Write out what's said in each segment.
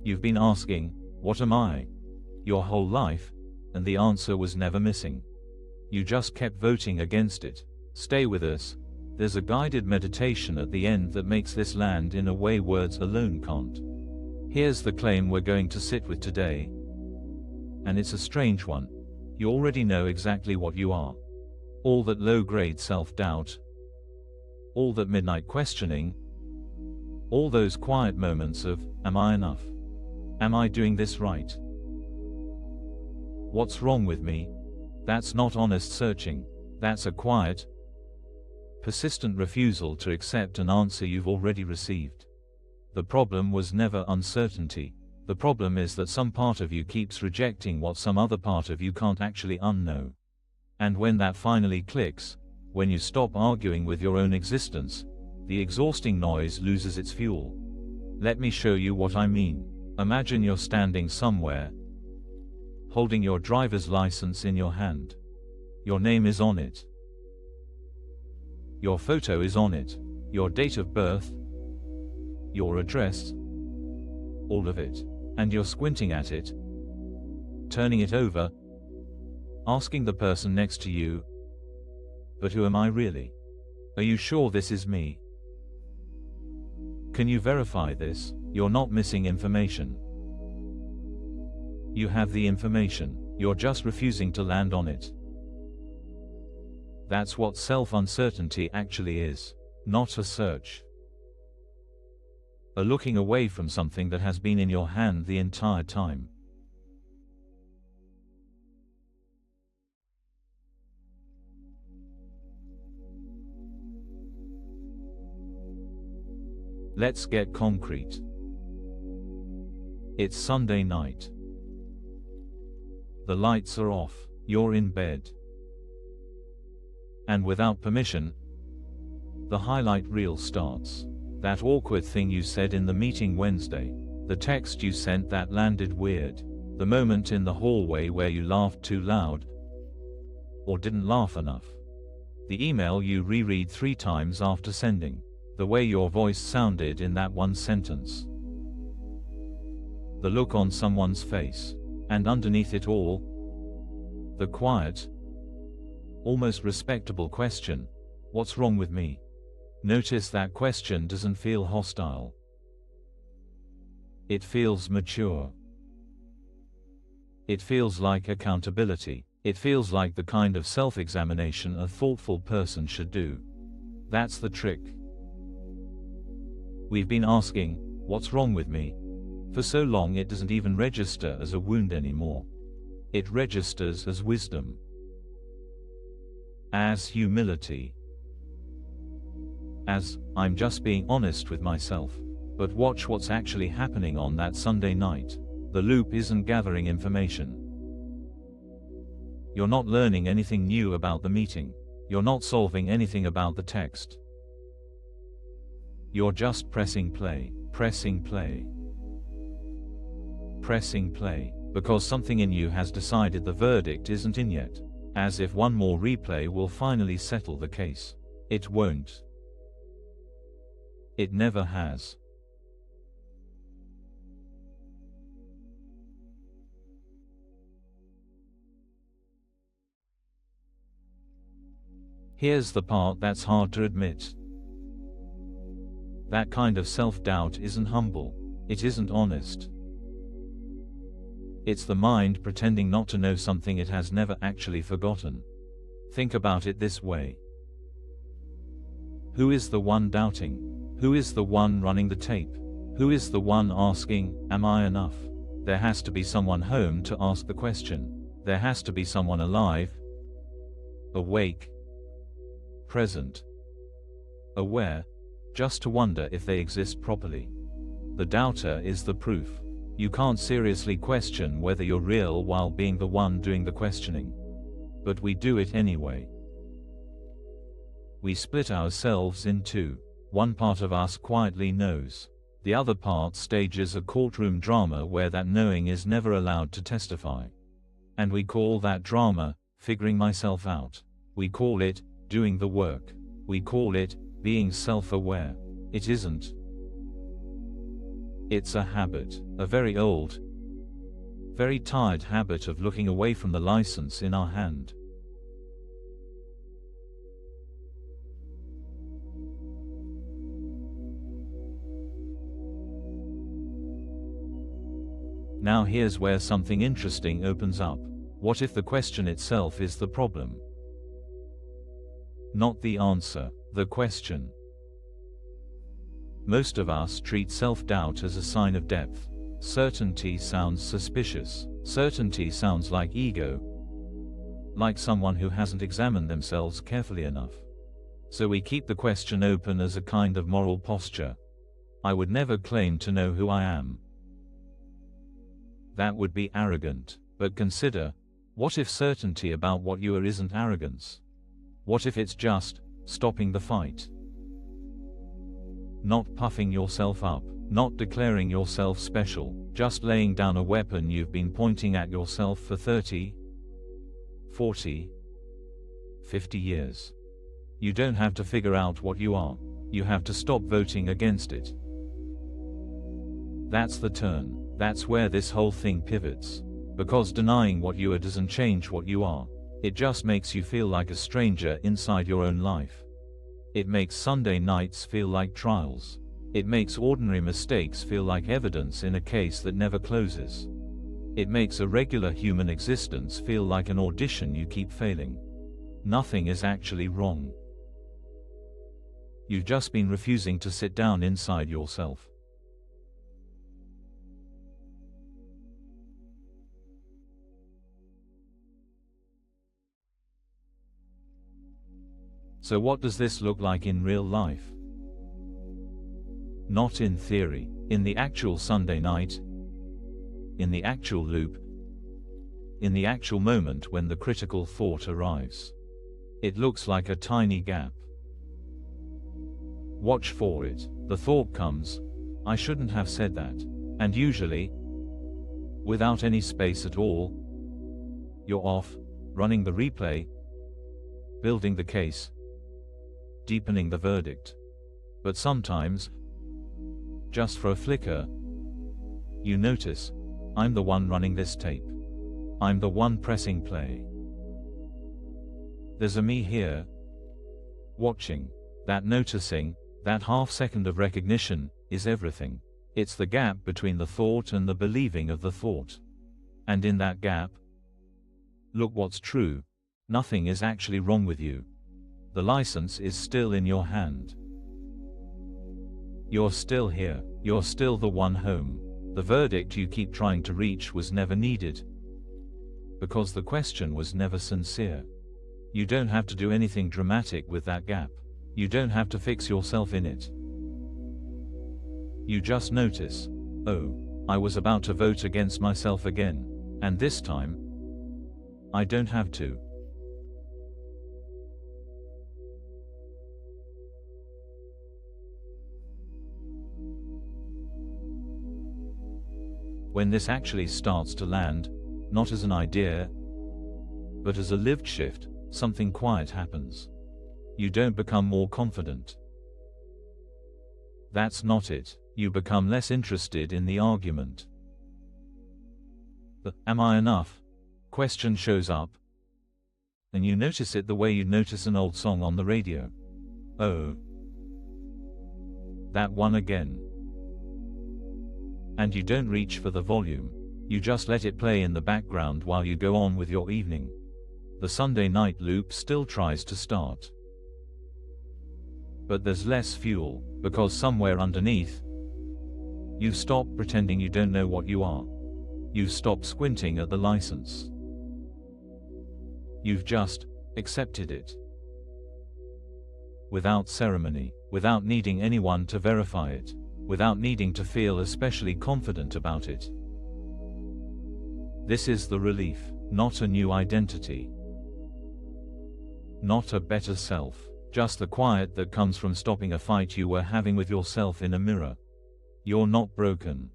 You've been asking, what am I? Your whole life, and the answer was never missing. You just kept voting against it. Stay with us. There's a guided meditation at the end that makes this land in a way words alone can't. Here's the claim we're going to sit with today. And it's a strange one. You already know exactly what you are. All that low-grade self-doubt. All that midnight questioning. All those quiet moments of, am I enough? Am I doing this right? What's wrong with me? That's not honest searching. That's a quiet, persistent refusal to accept an answer you've already received. The problem was never uncertainty. The problem is that some part of you keeps rejecting what some other part of you can't actually unknow. And when that finally clicks, when you stop arguing with your own existence, the exhausting noise loses its fuel. Let me show you what I mean. Imagine you're standing somewhere, holding your driver's license in your hand. Your name is on it. Your photo is on it. Your date of birth, your address, all of it. And you're squinting at it, turning it over, asking the person next to you, but who am I really? Are you sure this is me? Can you verify this? You're not missing information. You have the information, you're just refusing to land on it. That's what self-uncertainty actually is. Not a search. A looking away from something that has been in your hand the entire time. Let's get concrete. It's Sunday night. The lights are off, you're in bed. And without permission, the highlight reel starts. That awkward thing you said in the meeting Wednesday. The text you sent that landed weird. The moment in the hallway where you laughed too loud. Or didn't laugh enough. The email you reread 3 times after sending. The way your voice sounded in that one sentence. The look on someone's face. And underneath it all, the quiet, almost respectable question, what's wrong with me? Notice that question doesn't feel hostile. It feels mature. It feels like accountability. It feels like the kind of self-examination a thoughtful person should do. That's the trick. We've been asking, what's wrong with me? For so long it doesn't even register as a wound anymore. It registers as wisdom. As humility. As, I'm just being honest with myself. But watch what's actually happening on that Sunday night. The loop isn't gathering information. You're not learning anything new about the meeting. You're not solving anything about the text. You're just pressing play, pressing play, pressing play, because something in you has decided the verdict isn't in yet. As if one more replay will finally settle the case. It won't. It never has. Here's the part that's hard to admit. That kind of self-doubt isn't humble. It isn't honest. It's the mind pretending not to know something it has never actually forgotten. Think about it this way. Who is the one doubting? Who is the one running the tape? Who is the one asking, am I enough? There has to be someone home to ask the question. There has to be someone alive, awake, present, aware, just to wonder if they exist properly. The doubter is the proof. You can't seriously question whether you're real while being the one doing the questioning. But we do it anyway. We split ourselves in two. One part of us quietly knows. The other part stages a courtroom drama where that knowing is never allowed to testify. And we call that drama, figuring myself out. We call it, doing the work. We call it, being self-aware. It isn't. It's a habit, a very old, very tired habit of looking away from the license in our hand. Now here's where something interesting opens up. What if the question itself is the problem? Not the answer, the question. Most of us treat self-doubt as a sign of depth. Certainty sounds suspicious. Certainty sounds like ego, like someone who hasn't examined themselves carefully enough. So we keep the question open as a kind of moral posture. I would never claim to know who I am. That would be arrogant. But consider, what if certainty about what you are isn't arrogance? What if it's just stopping the fight? Not puffing yourself up, not declaring yourself special, just laying down a weapon you've been pointing at yourself for 30, 40, 50 years. You don't have to figure out what you are. You have to stop voting against it. That's the turn. That's where this whole thing pivots. Because denying what you are doesn't change what you are. It just makes you feel like a stranger inside your own life. It makes Sunday nights feel like trials. It makes ordinary mistakes feel like evidence in a case that never closes. It makes a regular human existence feel like an audition you keep failing. Nothing is actually wrong. You've just been refusing to sit down inside yourself. So what does this look like in real life? Not in theory, in the actual Sunday night, in the actual loop, in the actual moment when the critical thought arrives. It looks like a tiny gap. Watch for it. The thought comes, I shouldn't have said that. And usually, without any space at all, you're off, running the replay, building the case, deepening the verdict. But sometimes, just for a flicker, you notice, I'm the one running this tape. I'm the one pressing play. There's a me here, watching. That noticing, that half second of recognition, is everything. It's the gap between the thought and the believing of the thought. And in that gap, look what's true. Nothing is actually wrong with you. The license is still in your hand. You're still here. You're still the one home. The verdict you keep trying to reach was never needed. Because the question was never sincere. You don't have to do anything dramatic with that gap. You don't have to fix yourself in it. You just notice, oh, I was about to vote against myself again. And this time, I don't have to. When this actually starts to land, not as an idea, but as a lived shift, something quiet happens. You don't become more confident. That's not it. You become less interested in the argument. The "am I enough?" question shows up, and you notice it the way you notice an old song on the radio. Oh, that one again. And you don't reach for the volume. You just let it play in the background while you go on with your evening. The Sunday night loop still tries to start. But there's less fuel, because somewhere underneath, you stop pretending you don't know what you are. You stop squinting at the license. You've just accepted it. Without ceremony, without needing anyone to verify it, without needing to feel especially confident about it. This is the relief, not a new identity. Not a better self, just the quiet that comes from stopping a fight you were having with yourself in a mirror. You're not broken.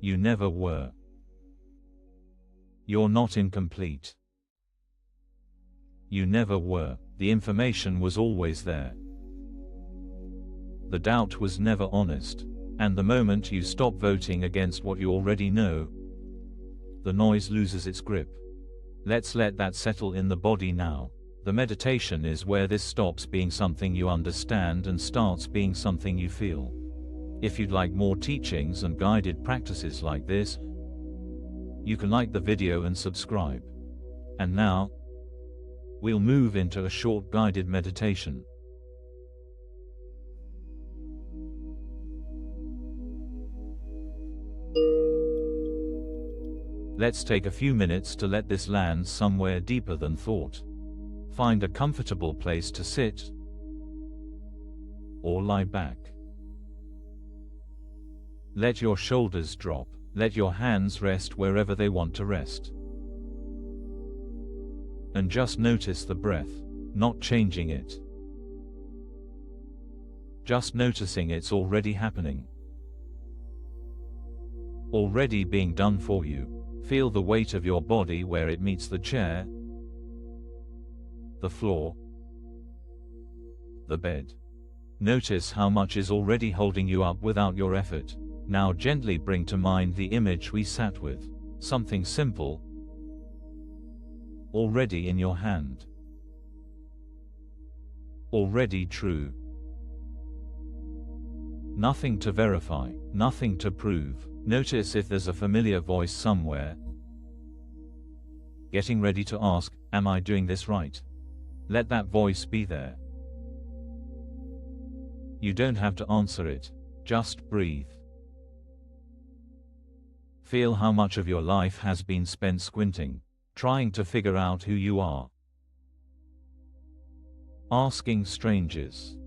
You never were. You're not incomplete. You never were. The information was always there. The doubt was never honest. And the moment you stop voting against what you already know, the noise loses its grip. Let's let that settle in the body now. The meditation is where this stops being something you understand and starts being something you feel. If you'd like more teachings and guided practices like this, you can like the video and subscribe. And now, we'll move into a short guided meditation. Let's take a few minutes to let this land somewhere deeper than thought. Find a comfortable place to sit or lie back. Let your shoulders drop. Let your hands rest wherever they want to rest. And just notice the breath, not changing it. Just noticing it's already happening. Already being done for you. Feel the weight of your body where it meets the chair, the floor, the bed. Notice how much is already holding you up without your effort. Now gently bring to mind the image we sat with. Something simple, already in your hand. Already true. Nothing to verify, nothing to prove. Notice if there's a familiar voice somewhere, getting ready to ask, am I doing this right? Let that voice be there. You don't have to answer it, just breathe. Feel how much of your life has been spent squinting, trying to figure out who you are. Asking strangers.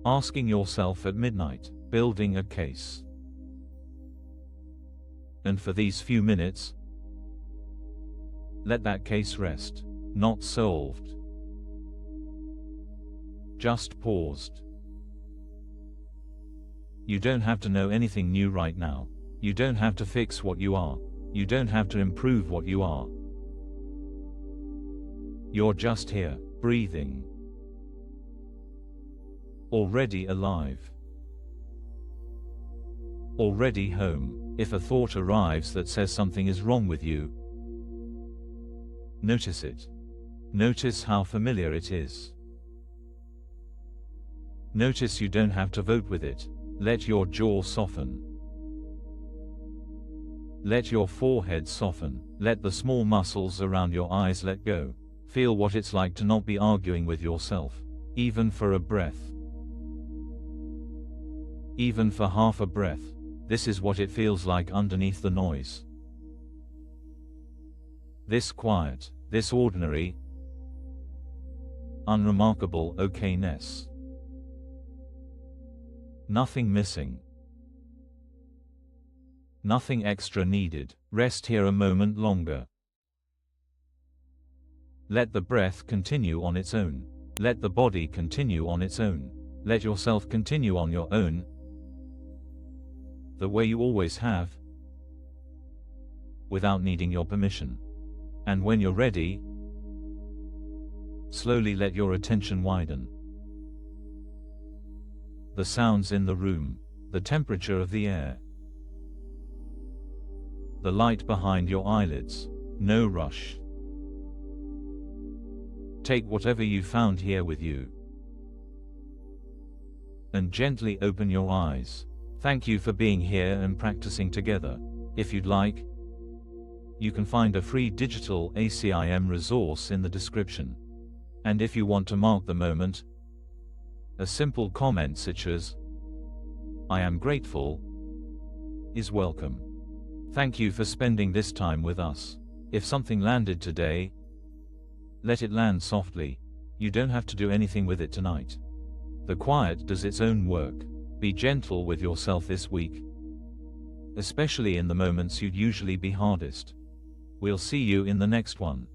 Asking yourself at midnight, building a case. And for these few minutes, let that case rest, not solved. Just paused. You don't have to know anything new right now. You don't have to fix what you are. You don't have to improve what you are. You're just here, breathing. Already alive. Already home. If a thought arrives that says something is wrong with you, notice it. Notice how familiar it is. Notice you don't have to vote with it. Let your jaw soften. Let your forehead soften. Let the small muscles around your eyes let go. Feel what it's like to not be arguing with yourself, even for a breath. Even for half a breath. This is what it feels like underneath the noise. This quiet, this ordinary, unremarkable okayness. Nothing missing. Nothing extra needed. Rest here a moment longer. Let the breath continue on its own. Let the body continue on its own. Let yourself continue on your own, the way you always have, without needing your permission. And when you're ready, slowly let your attention widen. The sounds in the room, the temperature of the air, the light behind your eyelids. No rush. Take whatever you found here with you, and gently open your eyes. Thank you for being here and practicing together. If you'd like, you can find a free digital ACIM resource in the description. And if you want to mark the moment, a simple comment such as, "I am grateful," is welcome. Thank you for spending this time with us. If something landed today, let it land softly. You don't have to do anything with it tonight. The quiet does its own work. Be gentle with yourself this week, especially in the moments you'd usually be hardest. We'll see you in the next one.